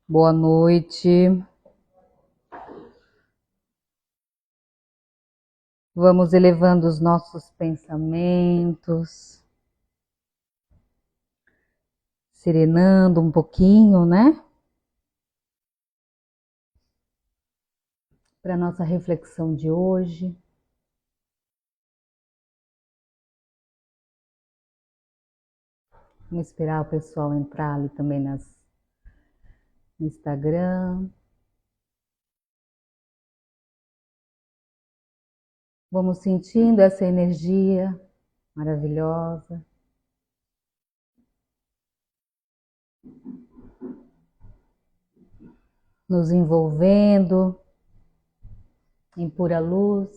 Boa noite. Vamos elevando os nossos pensamentos, serenando um pouquinho, né? Para a nossa reflexão de hoje. Vamos esperar o pessoal entrar ali também no Instagram. Vamos sentindo essa energia maravilhosa. Nos envolvendo em pura luz.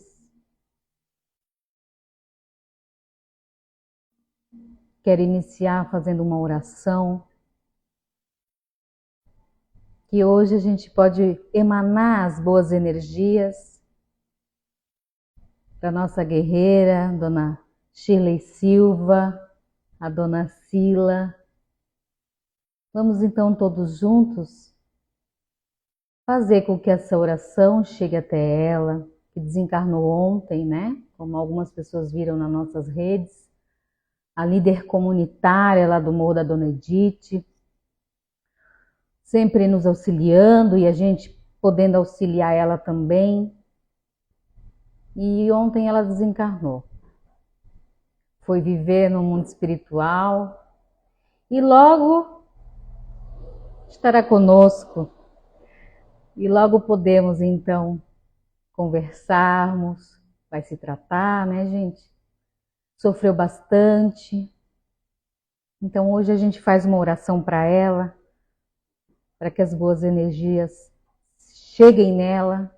Quero iniciar fazendo uma oração. Que hoje a gente pode emanar as boas energias da nossa guerreira, Dona Shirley Silva, a Dona Sila. Vamos então todos juntos fazer com que essa oração chegue até ela, que desencarnou ontem, né? Como algumas pessoas viram nas nossas redes. A líder comunitária lá do Morro da Dona Edith, sempre nos auxiliando e a gente podendo auxiliar ela também. E ontem ela desencarnou. Foi viver no mundo espiritual e logo estará conosco. E logo podemos então conversarmos, vai se tratar, né, gente? Sofreu bastante. Então hoje a gente faz uma oração para ela, para que as boas energias cheguem nela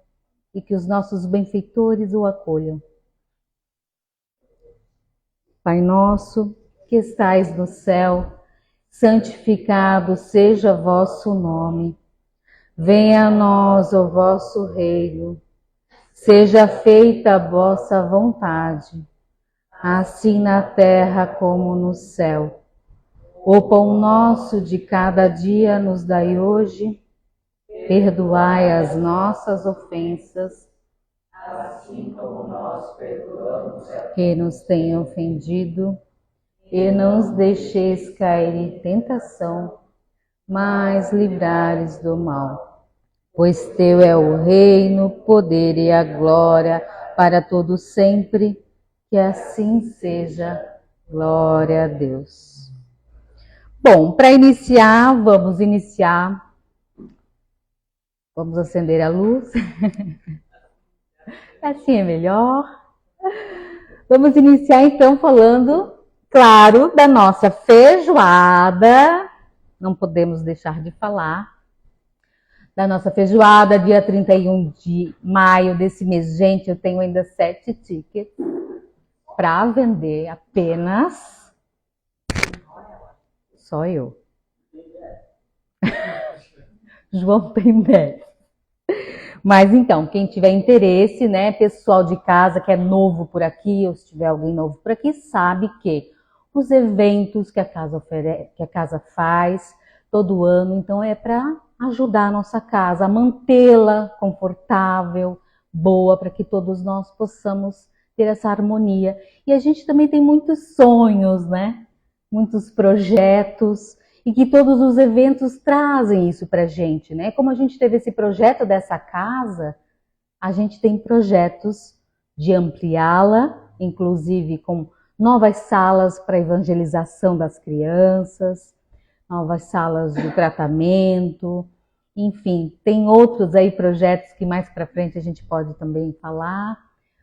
e que os nossos benfeitores o acolham. Pai nosso, que estais no céu, santificado seja vosso nome. Venha a nós o vosso reino. Seja feita a vossa vontade, assim na terra como no céu. O pão nosso de cada dia nos dai hoje. Perdoai as nossas ofensas, assim como nós perdoamos que nos tem ofendido. E não os deixeis cair em tentação, mas livrai-nos do mal. Pois teu é o reino, o poder e a glória para todo sempre, que assim seja. Glória a Deus. Bom, para iniciar, vamos acender a luz. Assim é melhor. Vamos iniciar então falando, claro, da nossa feijoada. Não podemos deixar de falar da nossa feijoada, dia 31 de maio desse mês. Gente, eu tenho ainda 7 tickets para vender apenas. Só eu. João tem 10. Mas então, quem tiver interesse, né, pessoal de casa que é novo por aqui, ou se tiver alguém novo por aqui, sabe que os eventos que a casa faz todo ano, então é para ajudar a nossa casa, a mantê-la confortável, boa, para que todos nós possamos ter essa harmonia. E a gente também tem muitos sonhos, né? Muitos projetos, e que todos os eventos trazem isso para a gente, né? Como a gente teve esse projeto dessa casa, a gente tem projetos de ampliá-la, inclusive com novas salas para evangelização das crianças, novas salas de tratamento, enfim, tem outros aí projetos que mais para frente a gente pode também falar,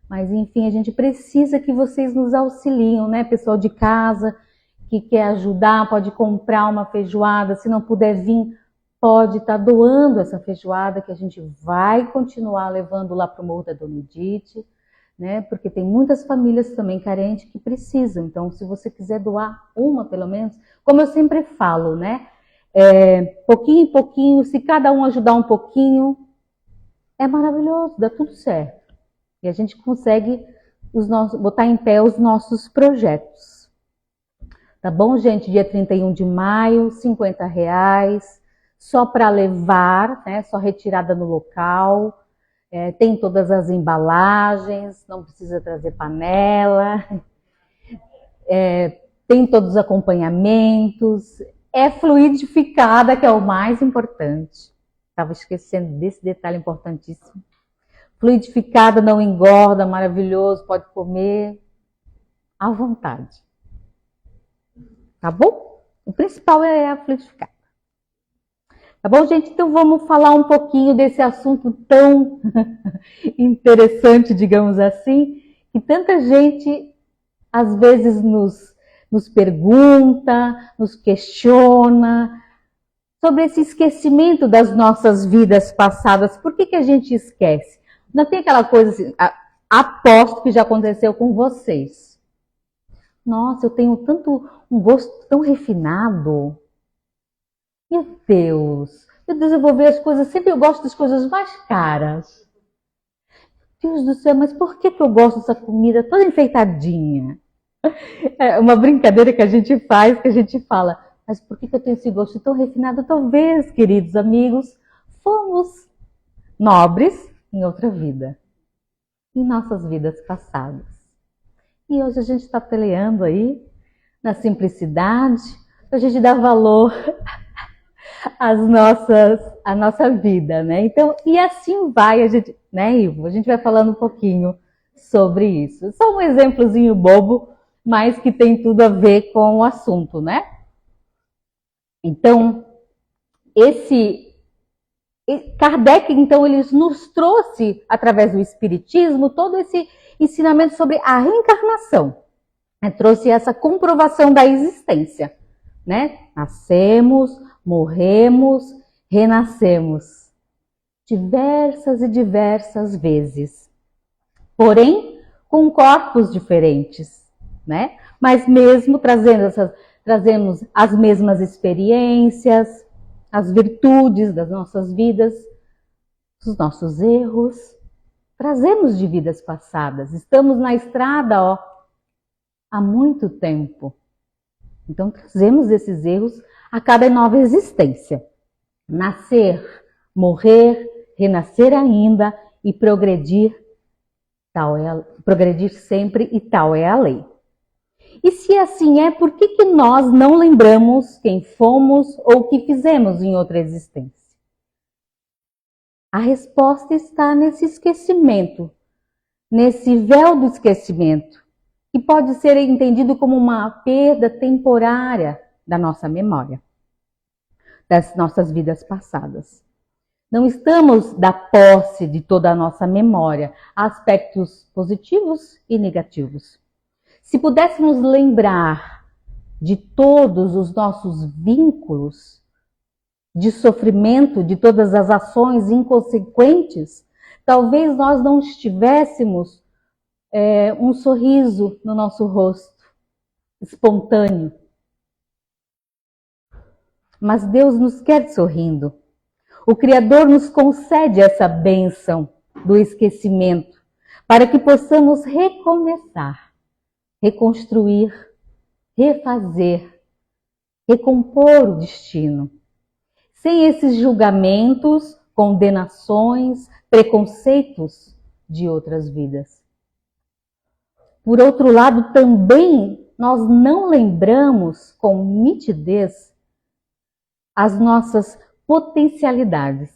mas enfim, a gente precisa que vocês nos auxiliem, né, pessoal de casa que quer ajudar, pode comprar uma feijoada, se não puder vir, pode estar doando essa feijoada que a gente vai continuar levando lá para o Morro da Dona Edith, né? Porque tem muitas famílias também carentes que precisam. Então, se você quiser doar uma, pelo menos, como eu sempre falo, né? Pouquinho em pouquinho, se cada um ajudar um pouquinho, é maravilhoso, dá tudo certo. E a gente consegue botar em pé os nossos projetos. Tá bom, gente? Dia 31 de maio, R$50. só para levar, né? Só retirada no local, tem todas as embalagens, não precisa trazer panela, tem todos os acompanhamentos, é fluidificada, que é o mais importante. Estava esquecendo desse detalhe importantíssimo. Fluidificada, não engorda, maravilhoso, pode comer à vontade. Tá bom? O principal é a fluidificada. Tá bom, gente? Então vamos falar um pouquinho desse assunto tão interessante, digamos assim, que tanta gente às vezes nos pergunta, nos questiona sobre esse esquecimento das nossas vidas passadas. Por que a gente esquece? Não tem aquela coisa assim, aposto que já aconteceu com vocês. Nossa, eu tenho um gosto tão refinado. Meu Deus, eu vou ver as coisas, sempre eu gosto das coisas mais caras. Deus do céu, mas por que eu gosto dessa comida toda enfeitadinha? É uma brincadeira que a gente faz, que a gente fala, mas por que eu tenho esse gosto tão refinado? Talvez, queridos amigos, fomos nobres em outra vida, em nossas vidas passadas. E hoje a gente está peleando aí, na simplicidade, a gente dá valor à nossa vida, né? Então, e assim vai, a gente, né, Ivo? A gente vai falando um pouquinho sobre isso. Só um exemplozinho bobo, mas que tem tudo a ver com o assunto, né? Então, Kardec, então, ele nos trouxe, através do Espiritismo, todo esse ensinamento sobre a reencarnação. Trouxe essa comprovação da existência, né? Nascemos, morremos, renascemos. Diversas e diversas vezes. Porém, com corpos diferentes, né? Mas mesmo trazemos as mesmas experiências, as virtudes das nossas vidas, os nossos erros, trazemos de vidas passadas. Estamos na estrada, há muito tempo. Então, trazemos esses erros a cada nova existência. Nascer, morrer, renascer ainda e progredir, progredir sempre, e tal é a lei. E se assim é, por que nós não lembramos quem fomos ou o que fizemos em outra existência? A resposta está nesse esquecimento, nesse véu do esquecimento, que pode ser entendido como uma perda temporária da nossa memória, das nossas vidas passadas. Não estamos da posse de toda a nossa memória, aspectos positivos e negativos. Se pudéssemos lembrar de todos os nossos vínculos de sofrimento, de todas as ações inconsequentes, talvez nós não estivéssemos um sorriso no nosso rosto, espontâneo. Mas Deus nos quer sorrindo. O Criador nos concede essa bênção do esquecimento, para que possamos recomeçar, reconstruir, refazer, recompor o destino. Sem esses julgamentos, condenações, preconceitos de outras vidas. Por outro lado, também nós não lembramos com nitidez as nossas potencialidades,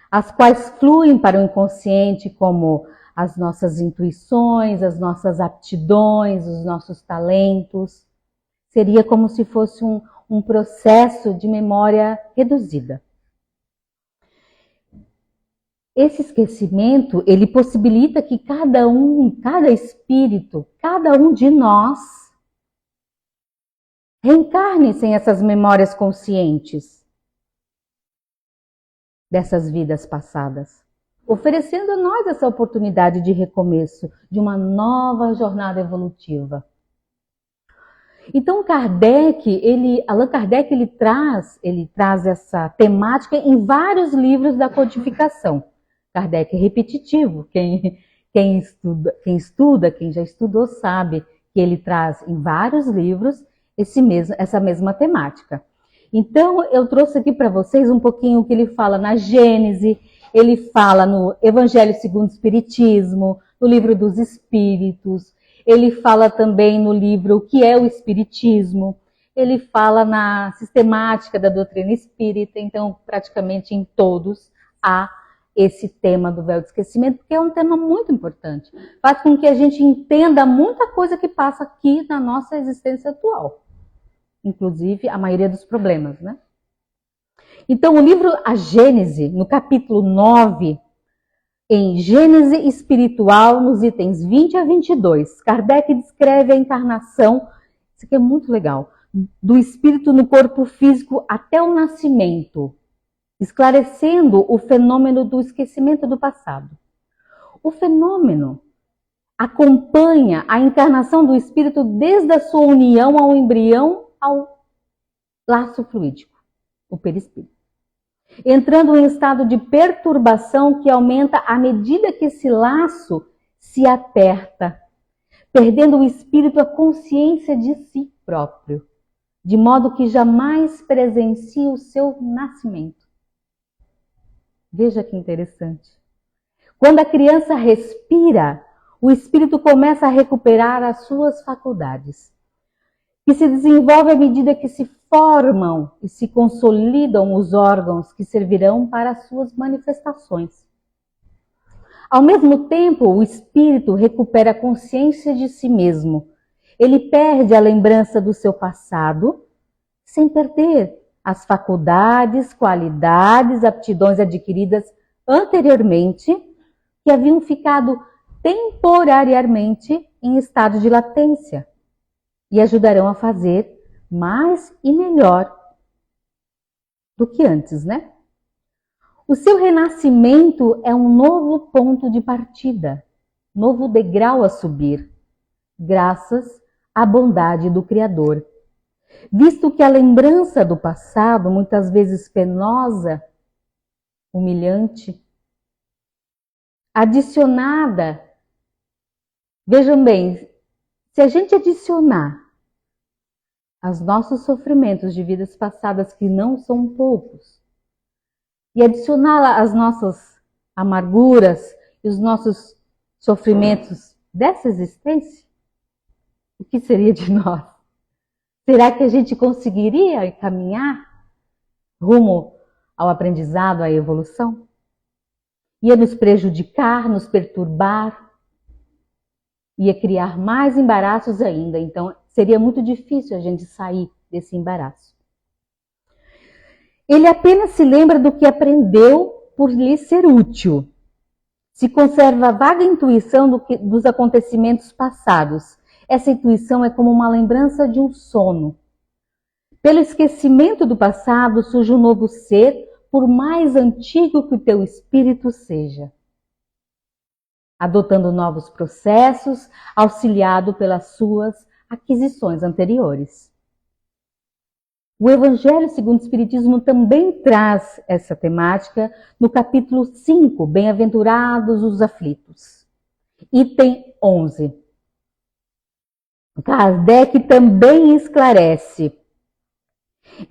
as quais fluem para o inconsciente como as nossas intuições, as nossas aptidões, os nossos talentos. Seria como se fosse um processo de memória reduzida. Esse esquecimento, ele possibilita que cada espírito, cada um de nós, reencarne sem essas memórias conscientes dessas vidas passadas, oferecendo a nós essa oportunidade de recomeço, de uma nova jornada evolutiva. Então, Allan Kardec, ele traz essa temática em vários livros da codificação. Kardec é repetitivo, quem estuda, quem já estudou sabe que ele traz em vários livros essa mesma temática. Então, eu trouxe aqui para vocês um pouquinho o que ele fala na Gênese, ele fala no Evangelho segundo o Espiritismo, no Livro dos Espíritos, ele fala também no livro O que é o Espiritismo, ele fala na sistemática da doutrina espírita, então praticamente em todos há esse tema do véu do esquecimento, porque é um tema muito importante. Faz com que a gente entenda muita coisa que passa aqui na nossa existência atual, inclusive a maioria dos problemas, né? Então, o livro A Gênese, no capítulo 9, em Gênese Espiritual, nos itens 20 a 22, Kardec descreve a encarnação, isso aqui é muito legal, do espírito no corpo físico até o nascimento, esclarecendo o fenômeno do esquecimento do passado. O fenômeno acompanha a encarnação do espírito desde a sua união ao embrião ao laço fluídico, o perispírito, entrando em estado de perturbação que aumenta à medida que esse laço se aperta, perdendo o espírito a consciência de si próprio, de modo que jamais presencia o seu nascimento. Veja que interessante. Quando a criança respira, o espírito começa a recuperar as suas faculdades, que se desenvolve à medida que se formam e se consolidam os órgãos que servirão para as suas manifestações. Ao mesmo tempo, o espírito recupera a consciência de si mesmo. Ele perde a lembrança do seu passado, sem perder as faculdades, qualidades, aptidões adquiridas anteriormente, que haviam ficado temporariamente em estado de latência e ajudarão a fazer mais e melhor do que antes, né? O seu renascimento é um novo ponto de partida, novo degrau a subir, graças à bondade do Criador. Visto que a lembrança do passado, muitas vezes penosa, humilhante, adicionada, vejam bem, se a gente adicionar aos nossos sofrimentos de vidas passadas, que não são poucos, e adicioná-la às nossas amarguras e os nossos sofrimentos dessa existência, o que seria de nós? Será que a gente conseguiria caminhar rumo ao aprendizado, à evolução? Ia nos prejudicar, nos perturbar, ia criar mais embaraços ainda. Então, seria muito difícil a gente sair desse embaraço. Ele apenas se lembra do que aprendeu por lhe ser útil. Se conserva a vaga intuição dos acontecimentos passados. Essa intuição é como uma lembrança de um sono. Pelo esquecimento do passado surge um novo ser, por mais antigo que o teu espírito seja, adotando novos processos, auxiliado pelas suas aquisições anteriores. O Evangelho segundo o Espiritismo também traz essa temática no capítulo 5, Bem-aventurados os aflitos. Item 11. Kardec também esclarece: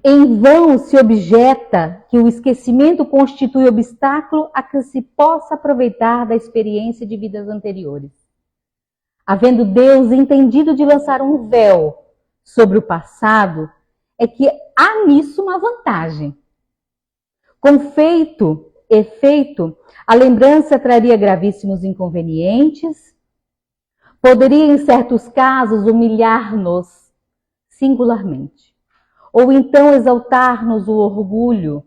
em vão se objeta que o esquecimento constitui obstáculo a que se possa aproveitar da experiência de vidas anteriores. Havendo Deus entendido de lançar um véu sobre o passado, é que há nisso uma vantagem. Com efeito, a lembrança traria gravíssimos inconvenientes, poderia em certos casos humilhar-nos singularmente, ou então exaltar-nos o orgulho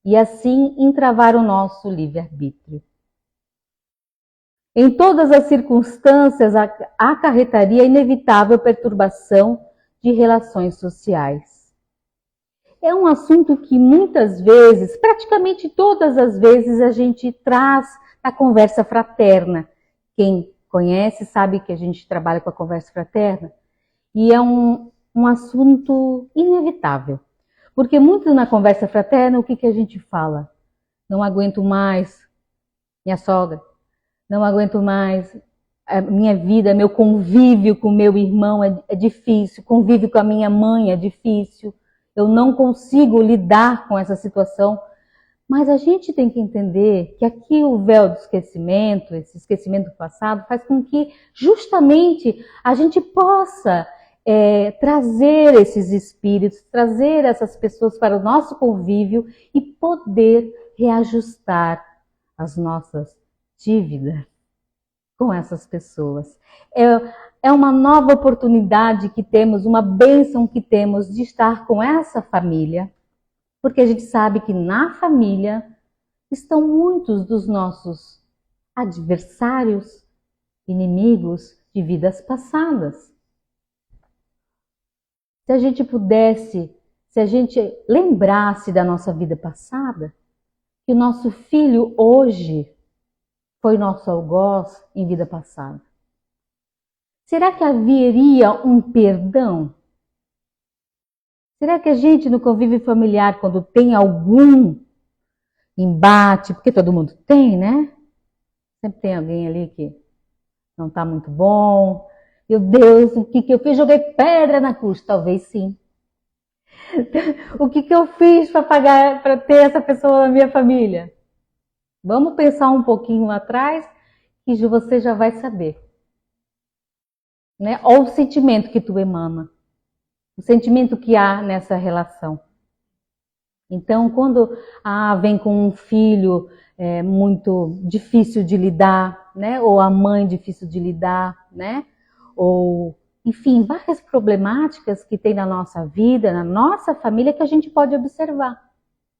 e assim entravar o nosso livre-arbítrio. Em todas as circunstâncias, acarretaria inevitável perturbação de relações sociais. É um assunto que muitas vezes, praticamente todas as vezes, a gente traz na conversa fraterna. Quem conhece sabe que a gente trabalha com a conversa fraterna e é um assunto inevitável. Porque muito na conversa fraterna, o que a gente fala? Não aguento mais minha sogra, não aguento mais a minha vida, meu convívio com meu irmão é difícil, convívio com a minha mãe é difícil, eu não consigo lidar com essa situação. Mas a gente tem que entender que aqui o véu do esquecimento, esse esquecimento do passado, faz com que justamente a gente possa trazer esses espíritos, trazer essas pessoas para o nosso convívio e poder reajustar as nossas dívidas com essas pessoas. É uma nova oportunidade que temos, uma bênção que temos de estar com essa família, porque a gente sabe que na família estão muitos dos nossos adversários, inimigos de vidas passadas. Se a gente pudesse, se a gente lembrasse da nossa vida passada, que o nosso filho hoje foi nosso algoz em vida passada, será que haveria um perdão? Será que a gente no convívio familiar, quando tem algum embate, porque todo mundo tem, né? Sempre tem alguém ali que não está muito bom. Meu Deus, o que eu fiz? Joguei pedra na cruz. Talvez sim. O que eu fiz para pagar, para ter essa pessoa na minha família? Vamos pensar um pouquinho atrás que você já vai saber. Né? Ou o sentimento que tu emana. O sentimento que há nessa relação. Então, quando vem com um filho muito difícil de lidar, né? Ou a mãe difícil de lidar, né? Ou, enfim, várias problemáticas que tem na nossa vida, na nossa família, que a gente pode observar.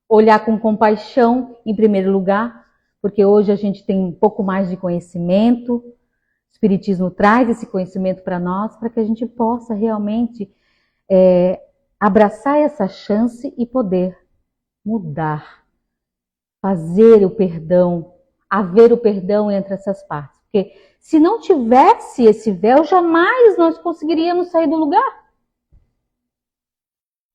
Olhar com compaixão, em primeiro lugar, porque hoje a gente tem um pouco mais de conhecimento. O Espiritismo traz esse conhecimento para nós, para que a gente possa realmente abraçar essa chance e poder mudar, fazer o perdão, haver o perdão entre essas partes. Porque se não tivesse esse véu, jamais nós conseguiríamos sair do lugar.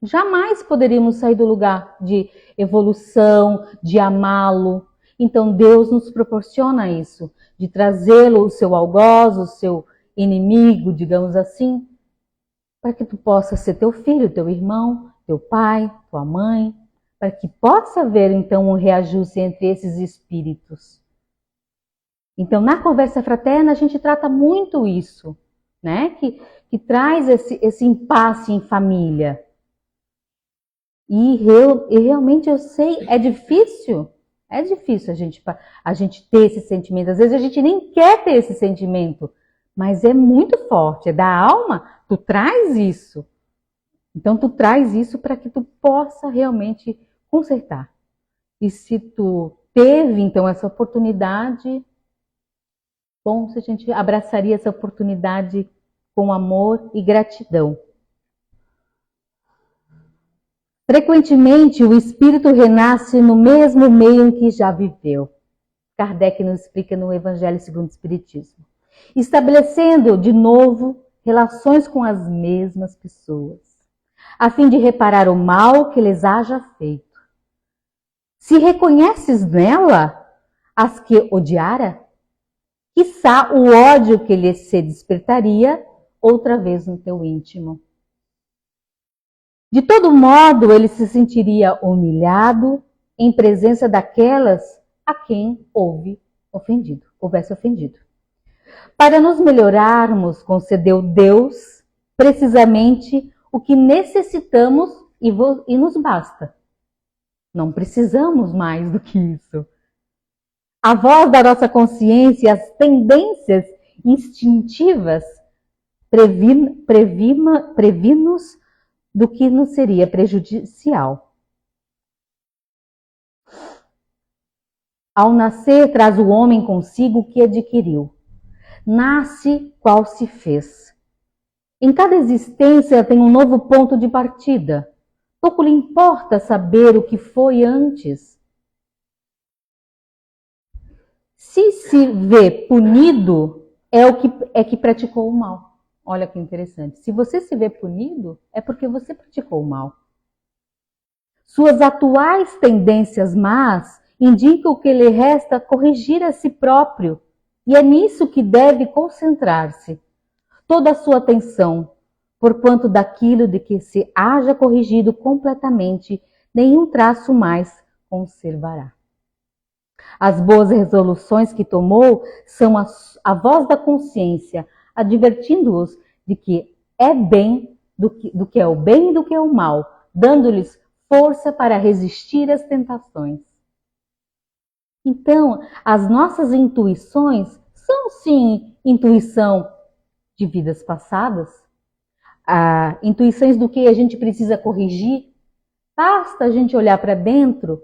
Jamais poderíamos sair do lugar de evolução, de amá-lo. Então Deus nos proporciona isso, de trazê-lo, o seu algoz, o seu inimigo, digamos assim, para que tu possa ser teu filho, teu irmão, teu pai, tua mãe, para que possa haver então um reajuste entre esses espíritos. Então, na conversa fraterna, a gente trata muito isso, né? Que traz esse impasse em família. E realmente eu sei, é difícil a gente ter esse sentimento. Às vezes a gente nem quer ter esse sentimento, mas é muito forte, é da alma, tu traz isso. Então, tu traz isso para que tu possa realmente consertar. E se tu teve, então, essa oportunidade, bom, se a gente abraçaria essa oportunidade com amor e gratidão. Frequentemente, o espírito renasce no mesmo meio em que já viveu. Kardec nos explica no Evangelho segundo o Espiritismo. Estabelecendo, de novo, relações com as mesmas pessoas, a fim de reparar o mal que lhes haja feito. Se reconheces nela as que odiara, quiçá o ódio que lhe se despertaria outra vez no teu íntimo. De todo modo, ele se sentiria humilhado em presença daquelas a quem houvesse ofendido. Para nos melhorarmos, concedeu Deus precisamente o que necessitamos e nos basta. Não precisamos mais do que isso. A voz da nossa consciência e as tendências instintivas previne-nos do que nos seria prejudicial. Ao nascer, traz o homem consigo o que adquiriu. Nasce qual se fez. Em cada existência tem um novo ponto de partida. Pouco lhe importa saber o que foi antes. Se vê punido, é que praticou o mal. Olha que interessante. Se você se vê punido, é porque você praticou o mal. Suas atuais tendências más indicam que lhe resta corrigir a si próprio. E é nisso que deve concentrar-se toda a sua atenção, porquanto daquilo de que se haja corrigido completamente, nenhum traço mais conservará. As boas resoluções que tomou são a voz da consciência, advertindo-os de que é bem, do que é o bem e do que é o mal, dando-lhes força para resistir às tentações. Então, as nossas intuições são sim intuição de vidas passadas, intuições do que a gente precisa corrigir. Basta a gente olhar para dentro,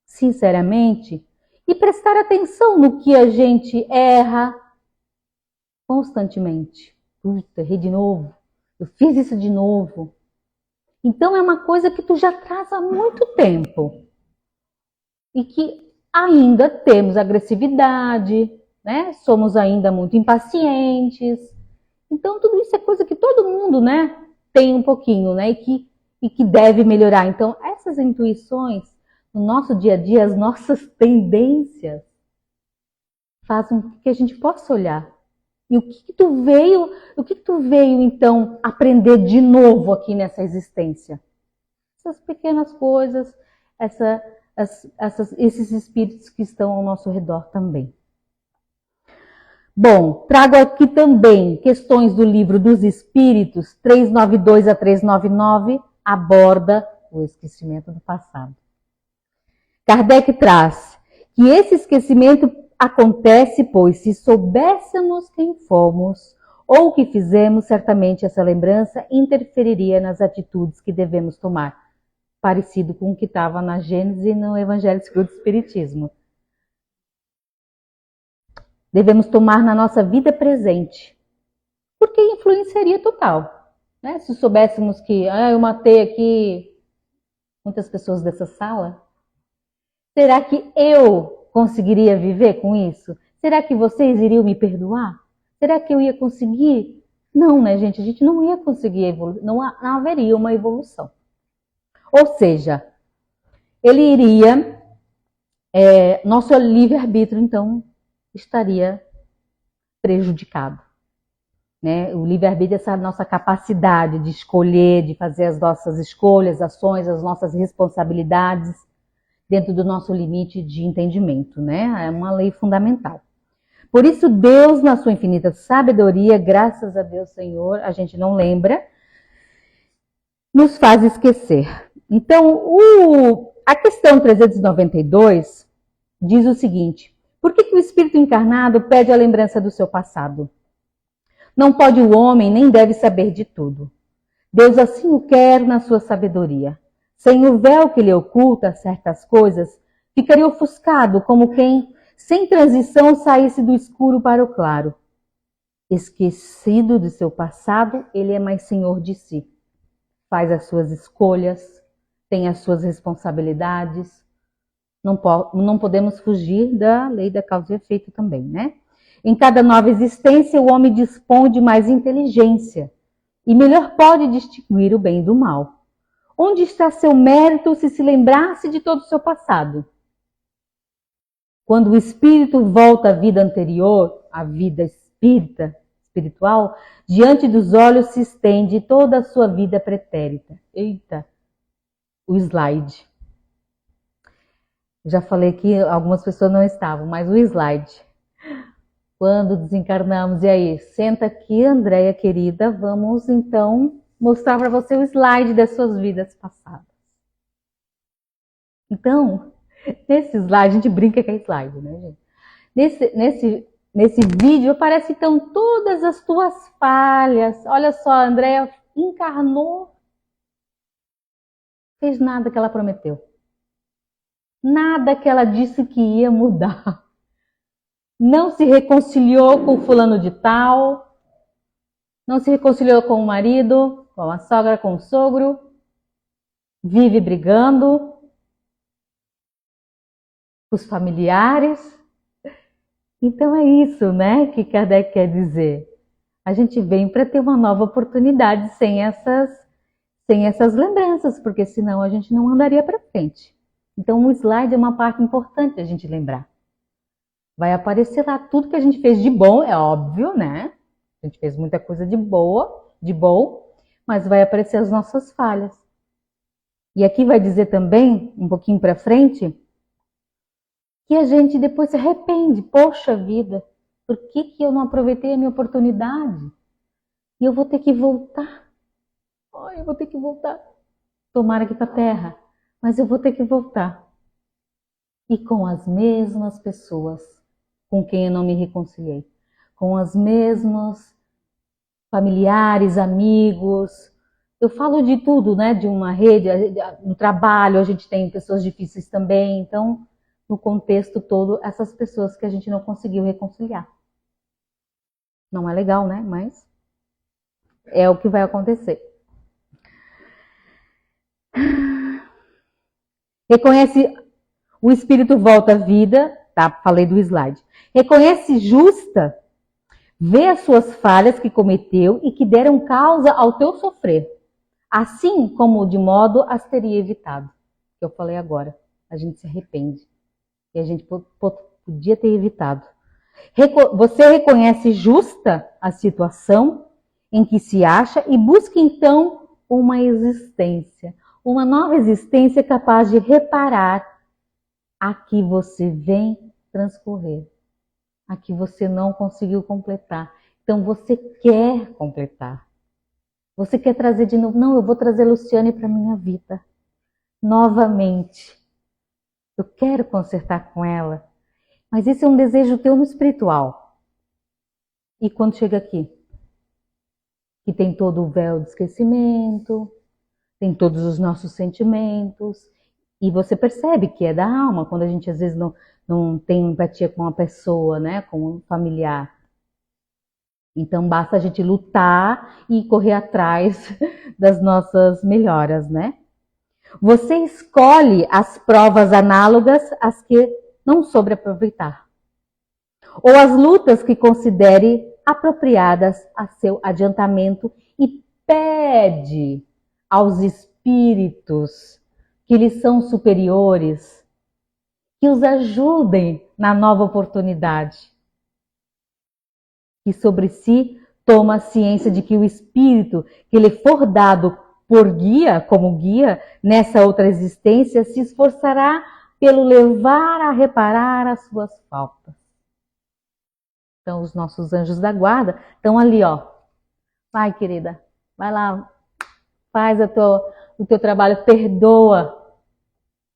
sinceramente, e prestar atenção no que a gente erra constantemente. Puta, errei de novo, eu fiz isso de novo. Então é uma coisa que tu já traz há muito tempo e que ainda temos agressividade, né? Somos ainda muito impacientes. Então tudo isso é coisa que todo mundo, né, tem um pouquinho, né, e que deve melhorar. Então essas intuições no nosso dia a dia, as nossas tendências fazem com que a gente possa olhar. E o que tu veio então aprender de novo aqui nessa existência? Essas pequenas coisas, esses espíritos que estão ao nosso redor também. Bom, trago aqui também questões do livro dos Espíritos, 392 a 399, aborda o esquecimento do passado. Kardec traz que esse esquecimento acontece, pois se soubéssemos quem fomos ou o que fizemos, certamente essa lembrança interferiria nas atitudes que devemos tomar, parecido com o que estava na Gênesis e no Evangelho segundo o Espiritismo. Devemos tomar na nossa vida presente, porque influenciaria total. Né? Se soubéssemos que eu matei aqui muitas pessoas dessa sala, será que eu conseguiria viver com isso? Será que vocês iriam me perdoar? Será que eu ia conseguir? Não, né, gente? A gente não ia conseguir evoluir, não haveria uma evolução. Ou seja, ele iria, nosso livre-arbítrio, então, estaria prejudicado. Né? O livre-arbítrio é essa nossa capacidade de escolher, de fazer as nossas escolhas, ações, as nossas responsabilidades, dentro do nosso limite de entendimento, né? É uma lei fundamental. Por isso, Deus, na sua infinita sabedoria, graças a Deus, Senhor, a gente não lembra, nos faz esquecer. Então, a questão 392 diz o seguinte: por que o espírito encarnado pede a lembrança do seu passado? Não pode o homem, nem deve saber de tudo. Deus assim o quer na sua sabedoria. Sem o véu que lhe oculta certas coisas, ficaria ofuscado como quem, sem transição, saísse do escuro para o claro. Esquecido de seu passado, ele é mais senhor de si. Faz as suas escolhas, tem as suas responsabilidades. Não podemos fugir da lei da causa e efeito também, né? Em cada nova existência, o homem dispõe de mais inteligência e melhor pode distinguir o bem do mal. Onde está seu mérito se lembrasse de todo o seu passado? Quando o espírito volta à vida anterior, à vida espiritual, diante dos olhos se estende toda a sua vida pretérita. Eita, o slide. Já falei que algumas pessoas não estavam, mas o slide. Quando desencarnamos, e aí? Senta aqui, Andréia querida, vamos então mostrar para você o slide das suas vidas passadas. Então, nesse slide, a gente brinca que é slide, né, gente? Nesse vídeo aparecem então todas as tuas falhas. Olha só, a Andréia encarnou, fez nada que ela prometeu. Nada que ela disse que ia mudar. Não se reconciliou com o fulano de tal, não se reconciliou com o marido, com a sogra, com o sogro, vive brigando com os familiares. Então é isso, né, que Kardec quer dizer. A gente vem para ter uma nova oportunidade sem essas lembranças, porque senão a gente não andaria para frente. Então o slide é uma parte importante a gente lembrar. Vai aparecer lá tudo que a gente fez de bom, é óbvio, né? A gente fez muita coisa de boa, de bom, mas vai aparecer as nossas falhas. E aqui vai dizer também, um pouquinho para frente, que a gente depois se arrepende. Poxa vida, por que eu não aproveitei a minha oportunidade? E eu vou ter que voltar. Ai, eu vou ter que voltar. Tomara que para a terra, mas eu vou ter que voltar. E com as mesmas pessoas com quem eu não me reconciliei. Com as mesmas familiares, amigos. Eu falo de tudo, né? De uma rede, no trabalho a gente tem pessoas difíceis também. Então, no contexto todo, essas pessoas que a gente não conseguiu reconciliar. Não é legal, né? Mas é o que vai acontecer. Reconhece, o espírito volta à vida, tá? Falei do slide. Reconhece justa, vê as suas falhas que cometeu e que deram causa ao teu sofrer, assim como de modo as teria evitado. Que eu falei agora, a gente se arrepende e a gente podia ter evitado. Você reconhece justa a situação em que se acha e busca então uma existência, uma nova existência capaz de reparar a que você vem transcorrer, a que você não conseguiu completar. Então você quer completar. Você quer trazer de novo. Não, eu vou trazer Luciane para a minha vida. Novamente. Eu quero consertar com ela. Mas esse é um desejo teu no espiritual. E quando chega aqui? Que tem todo o véu de esquecimento, tem todos os nossos sentimentos. E você percebe que é da alma, quando a gente às vezes não tem empatia com uma pessoa, né, com um familiar. Então basta a gente lutar e correr atrás das nossas melhoras, né? Você escolhe as provas análogas às que não soube aproveitar. Ou as lutas que considere apropriadas a seu adiantamento e pede aos espíritos que lhes são superiores que os ajudem na nova oportunidade. Que sobre si toma a ciência de que o espírito que lhe for dado por guia, como guia, nessa outra existência, se esforçará pelo levar a reparar as suas faltas. Então, os nossos anjos da guarda estão ali, ó. Vai, querida, vai lá, faz o teu trabalho, perdoa,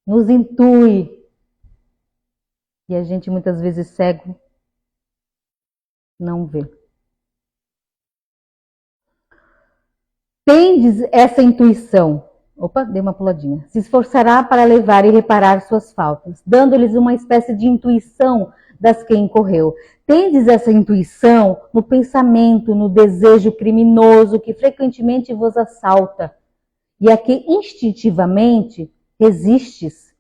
nos intui. E a gente, muitas vezes, cego, não vê. Tendes essa intuição, dei uma puladinha, se esforçará para levar e reparar suas faltas, dando-lhes uma espécie de intuição das que incorreu. Tendes essa intuição no pensamento, no desejo criminoso que frequentemente vos assalta e a que instintivamente resistes,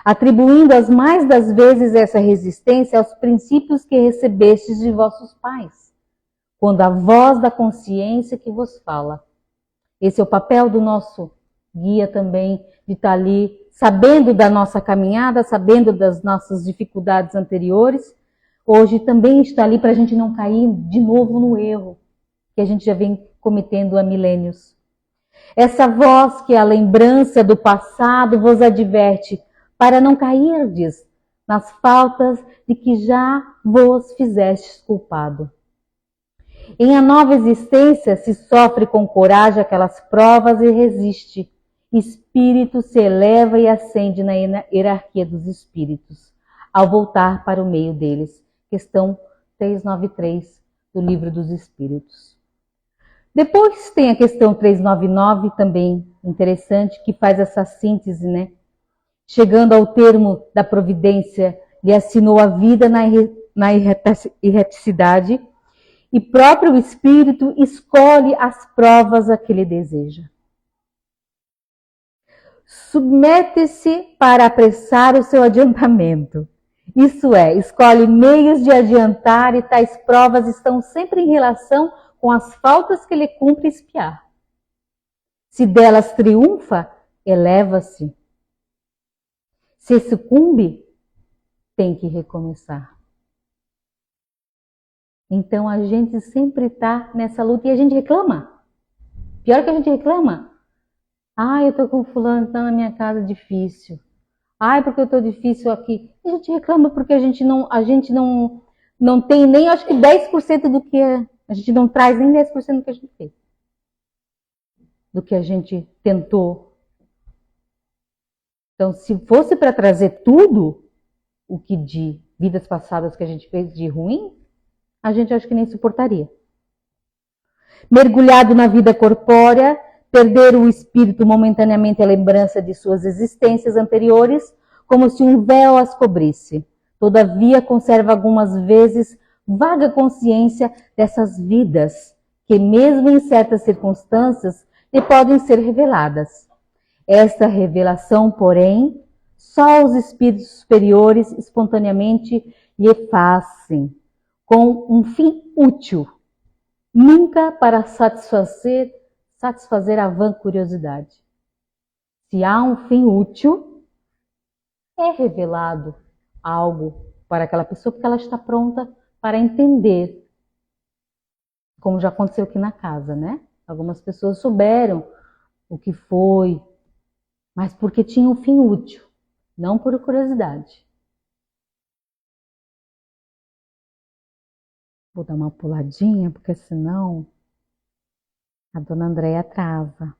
atribuindo as mais das vezes essa resistência aos princípios que recebestes de vossos pais. Quando a voz da consciência que vos fala. Esse é o papel do nosso guia também, de estar ali, sabendo da nossa caminhada, sabendo das nossas dificuldades anteriores. Hoje também está ali para a gente não cair de novo no erro que a gente já vem cometendo há milênios. Essa voz que é a lembrança do passado vos adverte para não cairdes nas faltas de que já vos fizestes culpado. Em a nova existência se sofre com coragem aquelas provas e resiste. Espírito se eleva e ascende na hierarquia dos espíritos, ao voltar para o meio deles. Questão 393 do Livro dos Espíritos. Depois tem a questão 399, também interessante, que faz essa síntese, né? Chegando ao termo da providência, lhe assinou a vida na erraticidade, e próprio espírito escolhe as provas a que ele deseja. Submete-se para apressar o seu adiantamento. Isso é, escolhe meios de adiantar e tais provas estão sempre em relação com as faltas que ele cumpre espiar. Se delas triunfa, eleva-se. Se sucumbe, tem que recomeçar. Então a gente sempre está nessa luta e a gente reclama. Pior que a gente reclama. Ah, eu estou com fulano, está na minha casa difícil. Ai, porque eu estou difícil aqui. A gente reclama porque a gente não tem nem, acho que 10% do que é. A gente não traz nem 10% do que a gente fez. Do que a gente tentou. Então, se fosse para trazer tudo o que de vidas passadas que a gente fez de ruim, a gente acho que nem suportaria. Mergulhado na vida corpórea, perder o espírito momentaneamente a lembrança de suas existências anteriores, como se um véu as cobrisse. Todavia, conserva algumas vezes vaga consciência dessas vidas, que mesmo em certas circunstâncias lhe podem ser reveladas. Esta revelação, porém, só os espíritos superiores espontaneamente lhe fazem, com um fim útil, nunca para satisfazer a vã curiosidade. Se há um fim útil, é revelado algo para aquela pessoa porque ela está pronta para entender. Como já aconteceu aqui na casa, né? Algumas pessoas souberam o que foi, mas porque tinha um fim útil, não por curiosidade. Vou dar uma puladinha, porque senão a dona Andréia trava.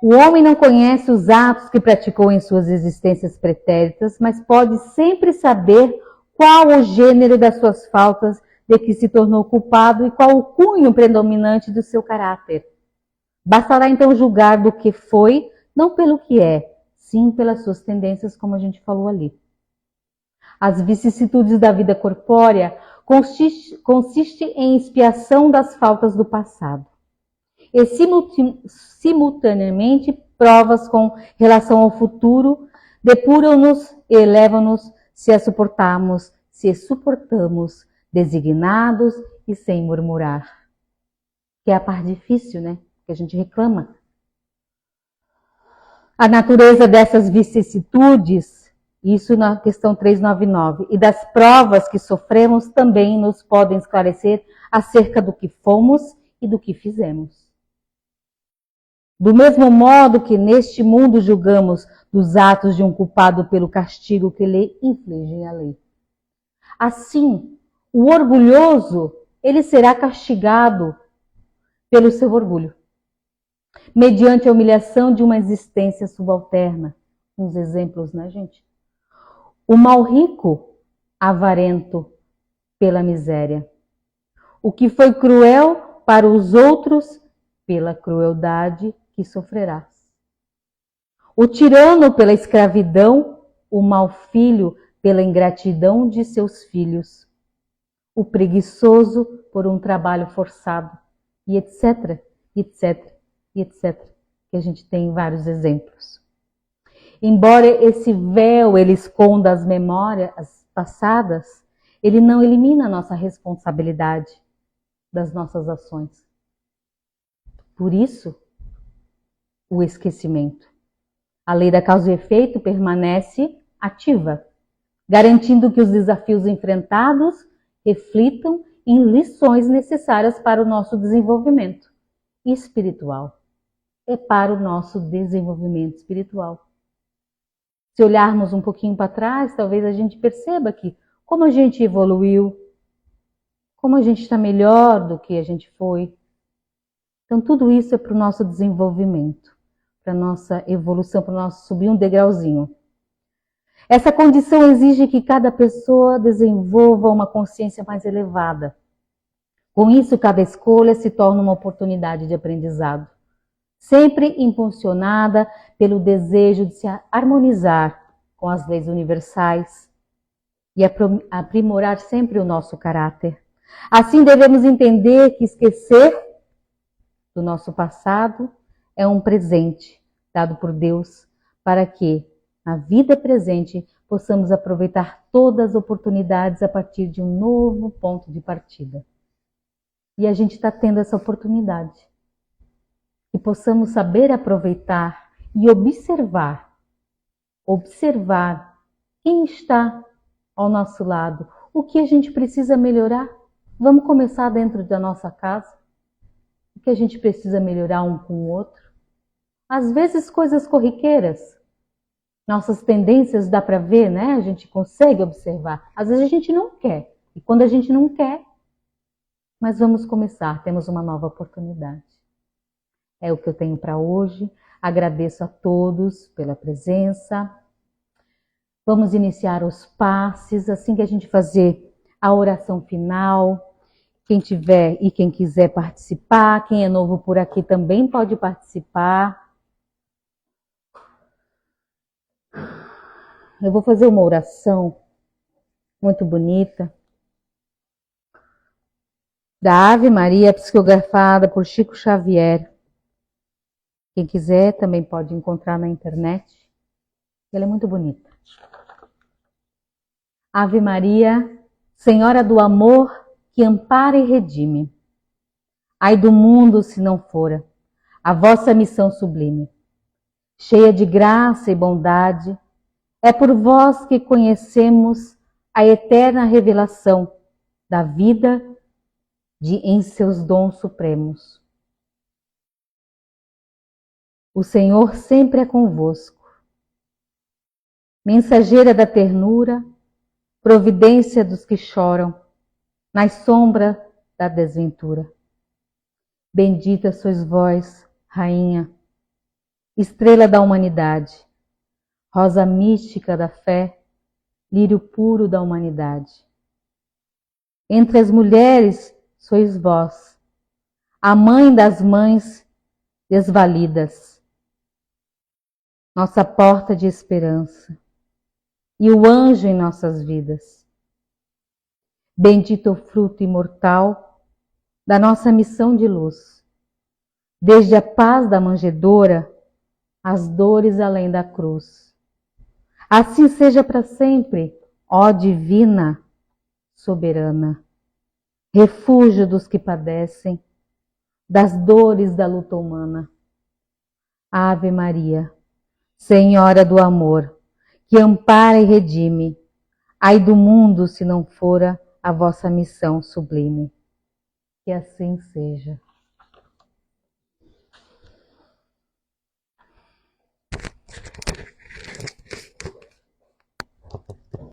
O homem não conhece os atos que praticou em suas existências pretéritas, mas pode sempre saber qual o gênero das suas faltas de que se tornou culpado e qual o cunho predominante do seu caráter. Bastará então julgar do que foi, não pelo que é, sim pelas suas tendências, como a gente falou ali. As vicissitudes da vida corpórea consiste em expiação das faltas do passado. E simultaneamente provas com relação ao futuro depuram-nos e elevam-nos se as suportamos, designados e sem murmurar. Que é a parte difícil, né? Que a gente reclama. A natureza dessas vicissitudes, isso na questão 399, e das provas que sofremos também nos podem esclarecer acerca do que fomos e do que fizemos. Do mesmo modo que neste mundo julgamos dos atos de um culpado pelo castigo que lhe inflige a lei. Assim, o orgulhoso, ele será castigado pelo seu orgulho, mediante a humilhação de uma existência subalterna. Uns exemplos, né, gente? O mal rico, avarento pela miséria. O que foi cruel para os outros, pela crueldade que sofrerás. O tirano pela escravidão, o mau filho pela ingratidão de seus filhos. O preguiçoso por um trabalho forçado, e etc, etc, etc. Que a gente tem vários exemplos. Embora esse véu ele esconda as memórias passadas, ele não elimina a nossa responsabilidade das nossas ações. Por isso, o esquecimento. A lei da causa e efeito permanece ativa, garantindo que os desafios enfrentados reflitam em lições necessárias para o nosso desenvolvimento espiritual e para o nosso desenvolvimento espiritual. Se olharmos um pouquinho para trás, talvez a gente perceba que como a gente evoluiu, como a gente está melhor do que a gente foi. Então tudo isso é para o nosso desenvolvimento, para a nossa evolução, para o nosso subir um degrauzinho. Essa condição exige que cada pessoa desenvolva uma consciência mais elevada. Com isso, cada escolha se torna uma oportunidade de aprendizado, sempre impulsionada pelo desejo de se harmonizar com as leis universais e aprimorar sempre o nosso caráter. Assim, devemos entender que esquecer do nosso passado é um presente dado por Deus para que, na vida presente, possamos aproveitar todas as oportunidades a partir de um novo ponto de partida. E a gente está tendo essa oportunidade. Que possamos saber aproveitar e observar quem está ao nosso lado, o que a gente precisa melhorar. Vamos começar dentro da nossa casa. O que a gente precisa melhorar um com o outro. Às vezes coisas corriqueiras. Nossas tendências dá para ver, né? A gente consegue observar. Às vezes a gente não quer. E quando a gente não quer, mas vamos começar, temos uma nova oportunidade. É o que eu tenho para hoje. Agradeço a todos pela presença. Vamos iniciar os passes, assim que a gente fazer a oração final. Quem tiver e quem quiser participar, quem é novo por aqui também pode participar. Eu vou fazer uma oração muito bonita da Ave Maria, psicografada por Chico Xavier. Quem quiser também pode encontrar na internet. Ela é muito bonita. Ave Maria, Senhora do amor, que ampara e redime. Ai do mundo se não fora a vossa missão sublime. Cheia de graça e bondade, é por vós que conhecemos a eterna revelação da vida em seus dons supremos. O Senhor sempre é convosco. Mensageira da ternura, providência dos que choram, nas sombras da desventura. Bendita sois vós, Rainha, estrela da humanidade, rosa mística da fé, lírio puro da humanidade. Entre as mulheres sois vós, a mãe das mães desvalidas, nossa porta de esperança e o anjo em nossas vidas. Bendito o fruto imortal da nossa missão de luz, desde a paz da manjedoura às dores além da cruz. Assim seja para sempre, ó divina soberana, refúgio dos que padecem das dores da luta humana. Ave Maria, Senhora do amor, que ampara e redime, ai do mundo se não fora a vossa missão sublime. Que assim seja.